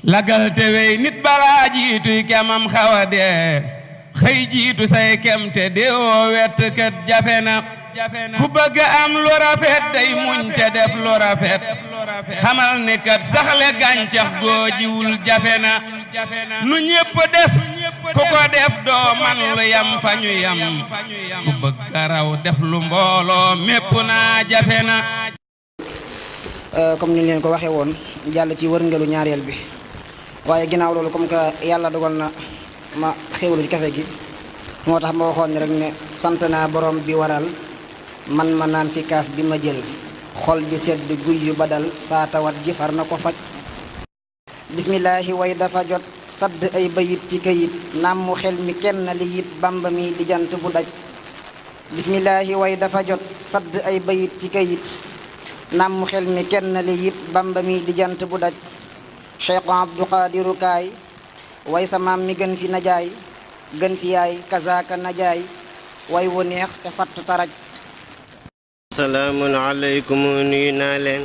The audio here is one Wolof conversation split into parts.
lagal te wey nit balaa jiituy kemam xawa dee xëy jiitu say kemte deewoo wett kat jafe na ku bëgg am lu rafet day muñ te def lu rafet xamal ni kat saxle gàncax goo jiwul jafe na nu ñépp def ku ko def doo man lu yam fa ñu yam ku bëgg raw def lu mbooloo mépp naa jafe na. comme ni leen ko waxee woon jàll ci wërngelu ñaareel bi waaye ginnaaw loolu comme que yàlla dogal na ma xéwlu ci kafe gi moo tax ma waxoon ni rek ne sant naa borom bi waral man ma naan fi kaas bi ma jël xol bi sedd guy yu badal saa tawat ji far na ko faj. bismillaahi way dafa jot sadd ay bayit ci kayit naam mu xel mi kenn li it bamba mi di jant bu daj. bismillaahi way dafa jot sadd ay bayit ci kayit naam mu xel mi kenn li it bamba mi di jant bu daj. cheikh abdou qadiru kaay way sa maam mi gën fi najaay gën fi yaay kazaaka najaay way wu neex te fatt taraj. asalaamun aleykum nuyu naa leen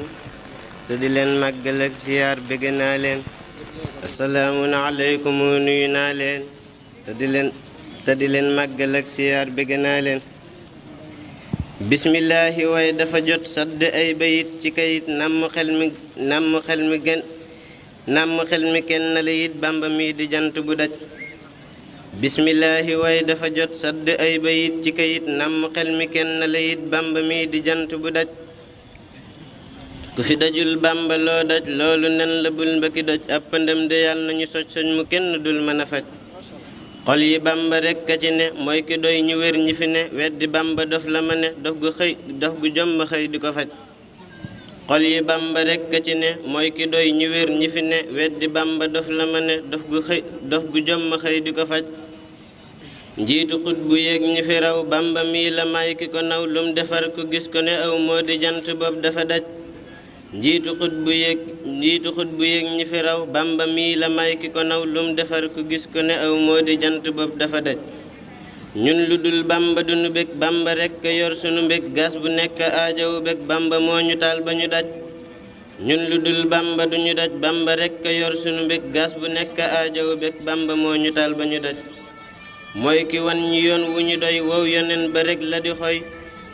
te di leen màggal ak siyaar bëgg naa leen. asalaamun aleykum nuyu naa leen te di leen màggal ak siyaar bëgg naa leen. bismillaahi way dafa jot sadd ay bayit ci kayit namm xel mi kenn la it bamba mi di jant bu daj. bismillaahi way dafa jot sadd ay bayit ci kayit namm xel mi kenn la it bamba mi di jant bu daj. ku fi dajul bamba loo daj loolu nen la bul mbëkki doj àppandam de yàlla nañu soj mu kenn dul mën a faj. xol yi bamba rekk a ci ne mooy ki doy ñu wér ñi fi ne weddi bamba dof la ma ne dof gu jomm xëy di ko faj. xol yi bamba rekk a ci ne mooy ki doy ñu wér ñi fi ne weddi bamba dof la ma ne dof gu jomm xëy di ko faj. njiitu xut bu yéeg ñi fi raw bamba mii la may ki ko naw lum defar ku gis ko ne aw moo di jant bopp dafa daj. njiitu xut bu yéeg ñi fi raw bamba mii la may ki ko naw lum defar ku gis ko ne aw moo di jant bopp dafa daj. ñun lu dul bamba duñu bég bamba rekk yor sunu mbég gas bu nekk aajowu bég bamba moo ñu taal ba ñu daj. ñun lu dul bamba duñu daj bamba rekk yor sunu mbég gas bu nekk aajowu bég bamba moo ñu taal ba ñu daj. mooy ki wan ñu yoon wu ñu doy wow yonen ba rekk la di xoy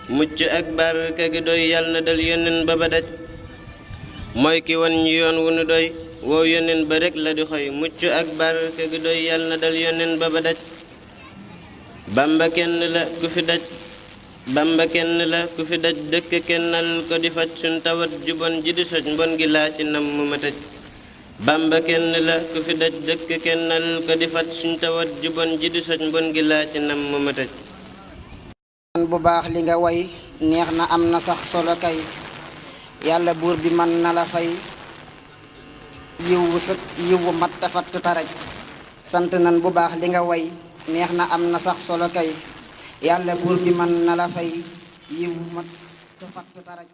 mucc ak barke gi doy yal na dal yonen ba ba daj. mooy ki wan ñu yoon wu ñu doy wow yonen ba rekk la di xoy mucc ak barke gi doy yal na dal yonen ba ba daj. bamba kenn la ku fi daj dëkk kennal ko di faj suñ tawat ju bon ji di soj mbon gi laa ci nam mu ma tëj. bamba kenn la ku fi daj dëkk kennal ko di faj suñ tawat ju bon ji di soj mbon gi laa ci nam mu ma tëj. bu baax li nga way neex na am na sax solo kay yàlla buur bi mën na la fay yiwu mat tafatt taraj. sant nan bu baax li nga way neex na am na sax solo kay yàlla buur bi mën na la fay yiwu mat tafatt taraj.